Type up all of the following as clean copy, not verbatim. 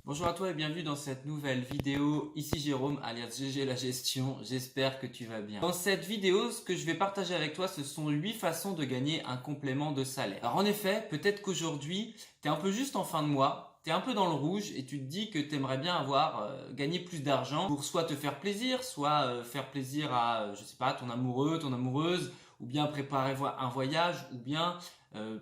Bonjour à toi et bienvenue dans cette nouvelle vidéo. Ici Jérôme alias GG la gestion, j'espère que tu vas bien. Dans cette vidéo, ce que je vais partager avec toi, ce sont 8 façons de gagner un complément de salaire. Alors en effet, peut-être qu'aujourd'hui, tu es un peu juste en fin de mois, tu es un peu dans le rouge et tu te dis que tu aimerais bien avoir gagné plus d'argent pour soit te faire plaisir, soit faire plaisir à, je sais pas, ton amoureux, ton amoureuse, ou bien préparer un voyage, ou bien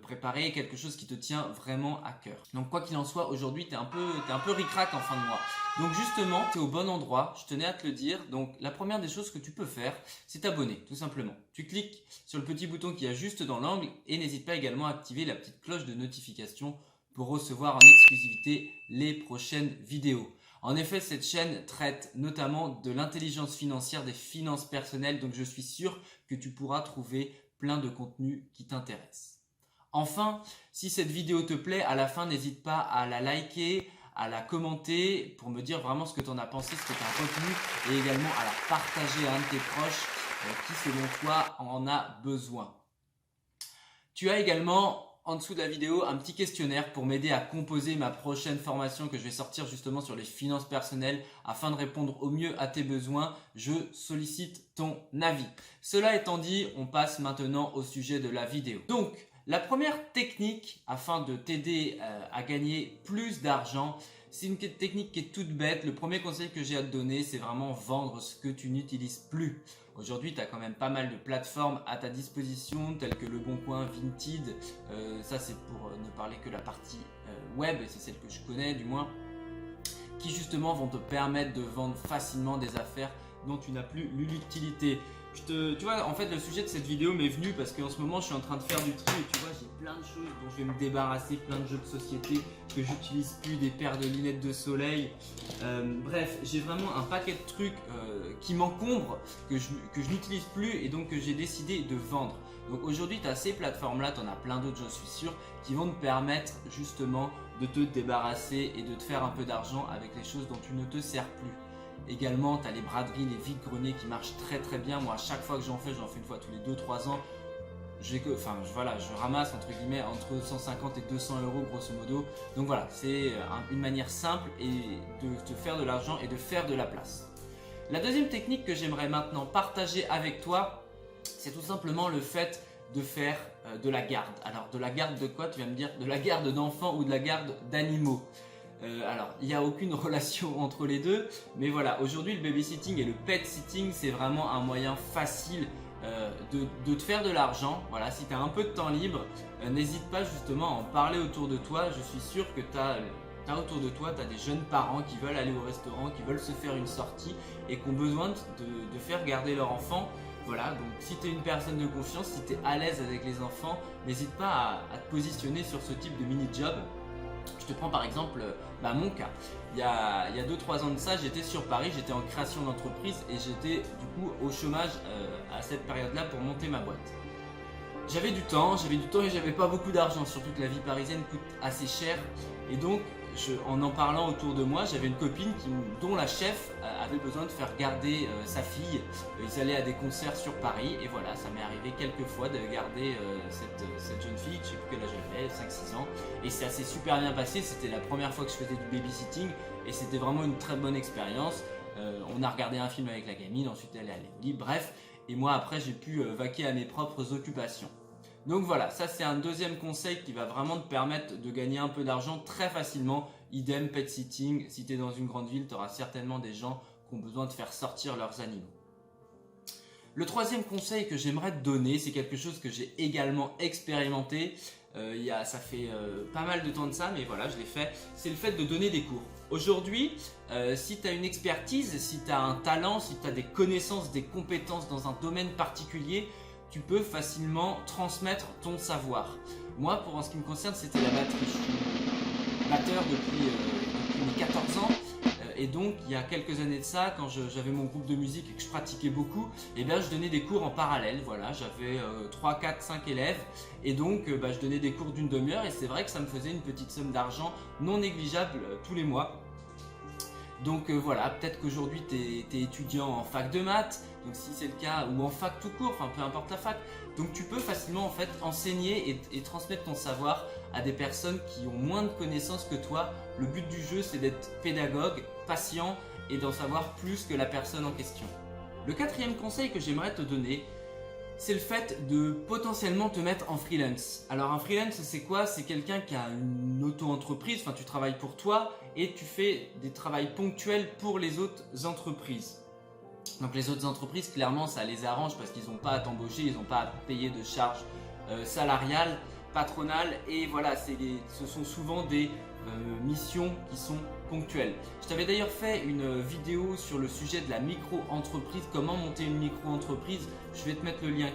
préparer quelque chose qui te tient vraiment à cœur. Donc quoi qu'il en soit, aujourd'hui t'es un peu ric-rac en fin de mois. Donc justement, tu es au bon endroit, je tenais à te le dire. Donc la première des choses que tu peux faire, c'est t'abonner, tout simplement. Tu cliques sur le petit bouton qui est juste dans l'angle et n'hésite pas également à activer la petite cloche de notification pour recevoir en exclusivité les prochaines vidéos. En effet, cette chaîne traite notamment de l'intelligence financière, des finances personnelles, donc je suis sûr que tu pourras trouver plein de contenus qui t'intéressent. Enfin, si cette vidéo te plaît, à la fin, n'hésite pas à la liker, à la commenter pour me dire vraiment ce que tu en as pensé, ce que tu as retenu et également à la partager à un de tes proches qui, selon toi, en a besoin. Tu as également en dessous de la vidéo un petit questionnaire pour m'aider à composer ma prochaine formation que je vais sortir justement sur les finances personnelles afin de répondre au mieux à tes besoins. Je sollicite ton avis. Cela étant dit, on passe maintenant au sujet de la vidéo. Donc, la première technique afin de t'aider à gagner plus d'argent, c'est une technique qui est toute bête. Le premier conseil que j'ai à te donner, c'est vraiment vendre ce que tu n'utilises plus. Aujourd'hui, tu as quand même pas mal de plateformes à ta disposition, telles que Le Bon Coin, Vinted. Ça, c'est pour ne parler que la partie web, et c'est celle que je connais du moins, qui justement vont te permettre de vendre facilement des affaires dont tu n'as plus l'utilité. Tu vois, en fait, le sujet de cette vidéo m'est venu parce qu'en ce moment, je suis en train de faire du tri et tu vois, j'ai plein de choses dont je vais me débarrasser, plein de jeux de société que j'utilise plus, des paires de lunettes de soleil. Bref, j'ai vraiment un paquet de trucs qui m'encombrent, que je n'utilise plus et donc que j'ai décidé de vendre. Donc aujourd'hui, tu as ces plateformes-là, tu en as plein d'autres, je suis sûr, qui vont te permettre justement de te débarrasser et de te faire un peu d'argent avec les choses dont tu ne te sers plus. Également, tu as les braderies, les vides-greniers qui marchent très très bien. Moi, à chaque fois que j'en fais une fois tous les 2-3 ans. Je ramasse entre guillemets entre 150 et 200 euros grosso modo. Donc voilà, c'est une manière simple de te faire de l'argent et de faire de la place. La deuxième technique que j'aimerais maintenant partager avec toi, c'est tout simplement le fait de faire de la garde. Alors, de la garde de quoi? Tu vas me dire de la garde d'enfants ou de la garde d'animaux. Alors, il n'y a aucune relation entre les deux, mais voilà, aujourd'hui le babysitting et le pet sitting, c'est vraiment un moyen facile de te faire de l'argent. Voilà, si tu as un peu de temps libre, n'hésite pas justement à en parler autour de toi. Je suis sûr que tu as autour de toi, tu as des jeunes parents qui veulent aller au restaurant, qui veulent se faire une sortie et qui ont besoin de faire garder leur enfant. Voilà, donc si tu es une personne de confiance, si tu es à l'aise avec les enfants, n'hésite pas à te positionner sur ce type de mini-job. Je te prends par exemple mon cas. Il y a 2-3 ans de ça, j'étais sur Paris, j'étais en création d'entreprise et j'étais du coup au chômage à cette période-là pour monter ma boîte. J'avais du temps et j'avais pas beaucoup d'argent, surtout que la vie parisienne coûte assez cher. Et donc, en parlant autour de moi, j'avais une copine dont la chef avait besoin de faire garder sa fille. Ils allaient à des concerts sur Paris et voilà, ça m'est arrivé quelques fois de garder cette jeune fille, je sais plus quel âge elle avait, 5-6 ans. Et ça s'est super bien passé, c'était la première fois que je faisais du babysitting et c'était vraiment une très bonne expérience. On a regardé un film avec la gamine, ensuite elle est allée au lit, bref. Et moi après j'ai pu vaquer à mes propres occupations. Donc voilà, ça c'est un deuxième conseil qui va vraiment te permettre de gagner un peu d'argent très facilement. Idem, pet sitting, si tu es dans une grande ville, tu auras certainement des gens qui ont besoin de faire sortir leurs animaux. Le troisième conseil que j'aimerais te donner, c'est quelque chose que j'ai également expérimenté. Ça fait pas mal de temps de ça, mais voilà, je l'ai fait. C'est le fait de donner des cours. Aujourd'hui, si tu as une expertise, si tu as un talent, si tu as des connaissances, des compétences dans un domaine particulier, tu peux facilement transmettre ton savoir. Moi, en ce qui me concerne, c'était la batterie. Je suis batteur depuis mes 14 ans. Et donc, il y a quelques années de ça, quand j'avais mon groupe de musique et que je pratiquais beaucoup, eh bien, je donnais des cours en parallèle. Voilà, j'avais 3, 4, 5 élèves. Et donc, je donnais des cours d'une demi-heure. Et c'est vrai que ça me faisait une petite somme d'argent non négligeable tous les mois. Donc voilà, peut-être qu'aujourd'hui tu es étudiant en fac de maths, donc si c'est le cas, ou en fac tout court, enfin peu importe la fac. Donc tu peux facilement en fait enseigner et transmettre ton savoir à des personnes qui ont moins de connaissances que toi. Le but du jeu, c'est d'être pédagogue, patient et d'en savoir plus que la personne en question. Le quatrième conseil que j'aimerais te donner, c'est le fait de potentiellement te mettre en freelance. Alors un freelance, c'est quoi? C'est quelqu'un qui a une auto-entreprise, enfin tu travailles pour toi et tu fais des travails ponctuels pour les autres entreprises. Donc les autres entreprises, clairement, ça les arrange parce qu'ils n'ont pas à t'embaucher, ils n'ont pas à payer de charges salariales, patronales. Et voilà, ce sont souvent des missions qui sont ponctuelles. Je t'avais d'ailleurs fait une vidéo sur le sujet de la micro-entreprise, comment monter une micro-entreprise. Je vais te mettre le lien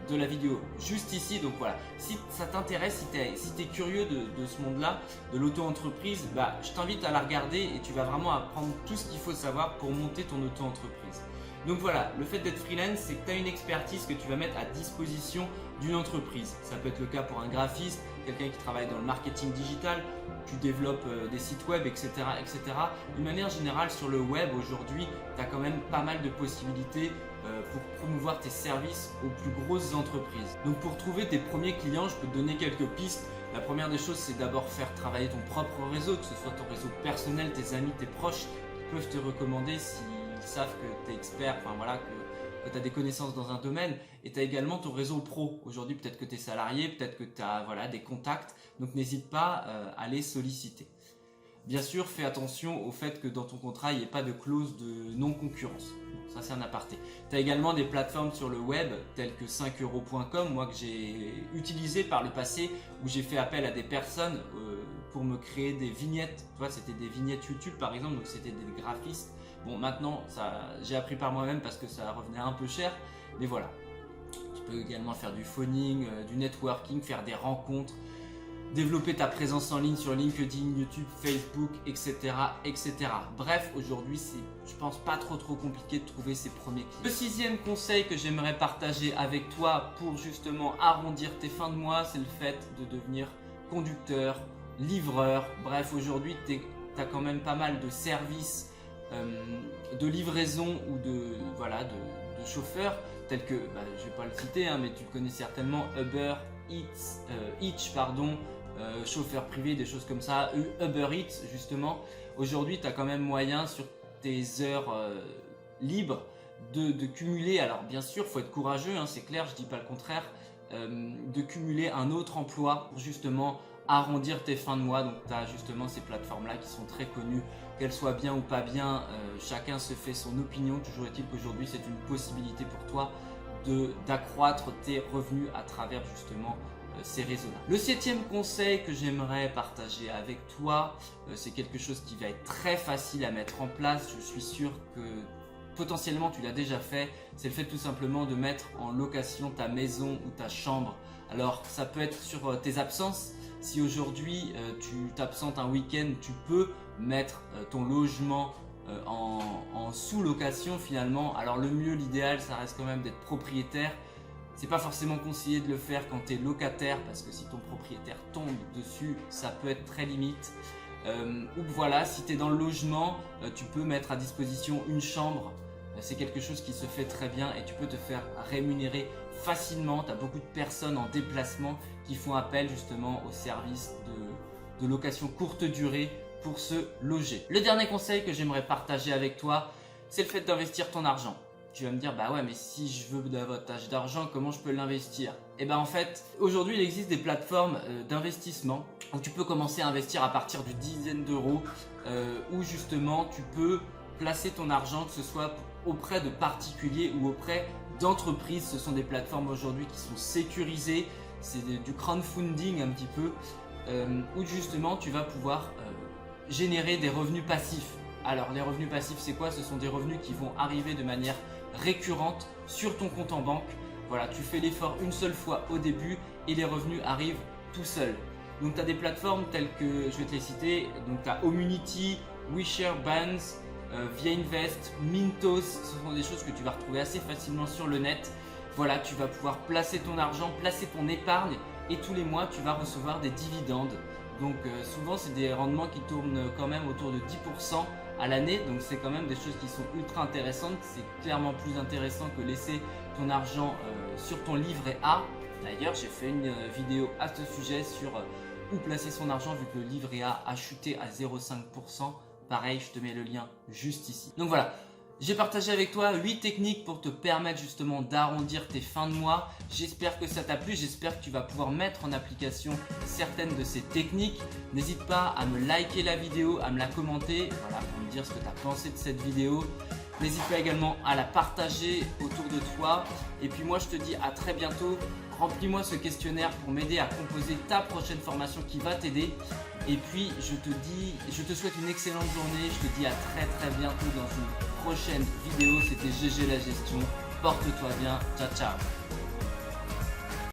de la vidéo juste ici. Donc voilà, si ça t'intéresse, si tu es curieux de ce monde-là, de l'auto-entreprise, je t'invite à la regarder et tu vas vraiment apprendre tout ce qu'il faut savoir pour monter ton auto-entreprise. Donc voilà, le fait d'être freelance, c'est que tu as une expertise que tu vas mettre à disposition d'une entreprise. Ça peut être le cas pour un graphiste, quelqu'un qui travaille dans le marketing digital, tu développes des sites web, etc., etc. D'une manière générale, sur le web aujourd'hui, tu as quand même pas mal de possibilités pour promouvoir tes services aux plus grosses entreprises. Donc pour trouver tes premiers clients, je peux te donner quelques pistes. La première des choses, c'est d'abord faire travailler ton propre réseau, que ce soit ton réseau personnel, tes amis, tes proches, qui peuvent te recommander s'ils savent que tu es expert, enfin voilà, que tu as des connaissances dans un domaine. Et tu as également ton réseau pro. Aujourd'hui, peut-être que tu es salarié, peut-être que tu as des contacts, donc n'hésite pas à les solliciter. Bien sûr, fais attention au fait que dans ton contrat, il n'y ait pas de clause de non-concurrence. Ça, c'est un aparté. Tu as également des plateformes sur le web telles que 5euros.com, moi que j'ai utilisé par le passé, où j'ai fait appel à des personnes pour me créer des vignettes. Tu vois, c'était des vignettes YouTube par exemple, donc c'était des graphistes. Bon, maintenant, j'ai appris par moi-même parce que ça revenait un peu cher, mais voilà. Tu peux également faire du phoning, du networking, faire des rencontres, développer ta présence en ligne sur LinkedIn, YouTube, Facebook, etc. etc. Bref, aujourd'hui, c'est, je pense, pas trop compliqué de trouver ses premiers clients. Le sixième conseil que j'aimerais partager avec toi pour justement arrondir tes fins de mois, c'est le fait de devenir conducteur, livreur. Bref, aujourd'hui, tu as quand même pas mal de services de livraison ou de chauffeurs tels que, je vais pas le citer, mais tu le connais certainement, Uber Eats, chauffeur privé, des choses comme ça, Uber Eats justement. Aujourd'hui, tu as quand même moyen sur tes heures libres de cumuler, alors bien sûr, il faut être courageux, c'est clair, je dis pas le contraire, de cumuler un autre emploi pour justement arrondir tes fins de mois. Donc tu as justement ces plateformes là qui sont très connues, qu'elles soient bien ou pas bien, chacun se fait son opinion. Toujours est-il qu'aujourd'hui c'est une possibilité pour toi d'accroître tes revenus à travers justement ces réseaux-là. Le septième conseil que j'aimerais partager avec toi, c'est quelque chose qui va être très facile à mettre en place. Je suis sûr que potentiellement tu l'as déjà fait. C'est le fait tout simplement de mettre en location ta maison ou ta chambre. Alors ça peut être sur tes absences. Si aujourd'hui tu t'absentes un week-end, tu peux mettre ton logement en sous-location finalement. Alors le mieux, l'idéal, ça reste quand même d'être propriétaire. C'est pas forcément conseillé de le faire quand tu es locataire parce que si ton propriétaire tombe dessus, ça peut être très limite. Ou voilà, si tu es dans le logement, tu peux mettre à disposition une chambre. C'est quelque chose qui se fait très bien et tu peux te faire rémunérer facilement. Tu as beaucoup de personnes en déplacement qui font appel justement au service de location courte durée pour se loger. Le dernier conseil que j'aimerais partager avec toi, c'est le fait d'investir ton argent. Tu vas me dire, bah ouais, mais si je veux davantage d'argent, comment je peux l'investir? Et ben en fait, aujourd'hui, il existe des plateformes d'investissement où tu peux commencer à investir à partir d'une dizaine d'euros, où justement tu peux placer ton argent, que ce soit auprès de particuliers ou auprès d'entreprises. Ce sont des plateformes aujourd'hui qui sont sécurisées, c'est du crowdfunding un petit peu, où justement tu vas pouvoir générer des revenus passifs. Alors les revenus passifs, c'est quoi? Ce sont des revenus qui vont arriver de manière récurrente sur ton compte en banque. Voilà, tu fais l'effort une seule fois au début et les revenus arrivent tout seuls. Donc tu as des plateformes telles que, je vais te les citer, donc tu as Omunity, WeShare Bands, ViaInvest, Mintos. Ce sont des choses que tu vas retrouver assez facilement sur le net. Voilà, tu vas pouvoir placer ton argent, placer ton épargne et tous les mois tu vas recevoir des dividendes Donc souvent c'est des rendements qui tournent quand même autour de 10% à l'année. Donc c'est quand même des choses qui sont ultra intéressantes. C'est clairement plus intéressant que laisser ton argent sur ton livret A. D'ailleurs j'ai fait une vidéo à ce sujet sur où placer son argent vu que le livret A a chuté à 0,5%. Pareil, je te mets le lien juste ici. Donc voilà. J'ai partagé avec toi 8 techniques pour te permettre justement d'arrondir tes fins de mois. J'espère que ça t'a plu, j'espère que tu vas pouvoir mettre en application certaines de ces techniques. N'hésite pas à me liker la vidéo, à me la commenter, voilà, pour me dire ce que tu as pensé de cette vidéo. N'hésite pas également à la partager autour de toi. Et puis moi je te dis à très bientôt. Remplis-moi ce questionnaire pour m'aider à composer ta prochaine formation qui va t'aider. Et puis je te souhaite une excellente journée. Je te dis à très bientôt dans une prochaine vidéo. C'était GG la gestion. Porte-toi bien. Ciao ciao.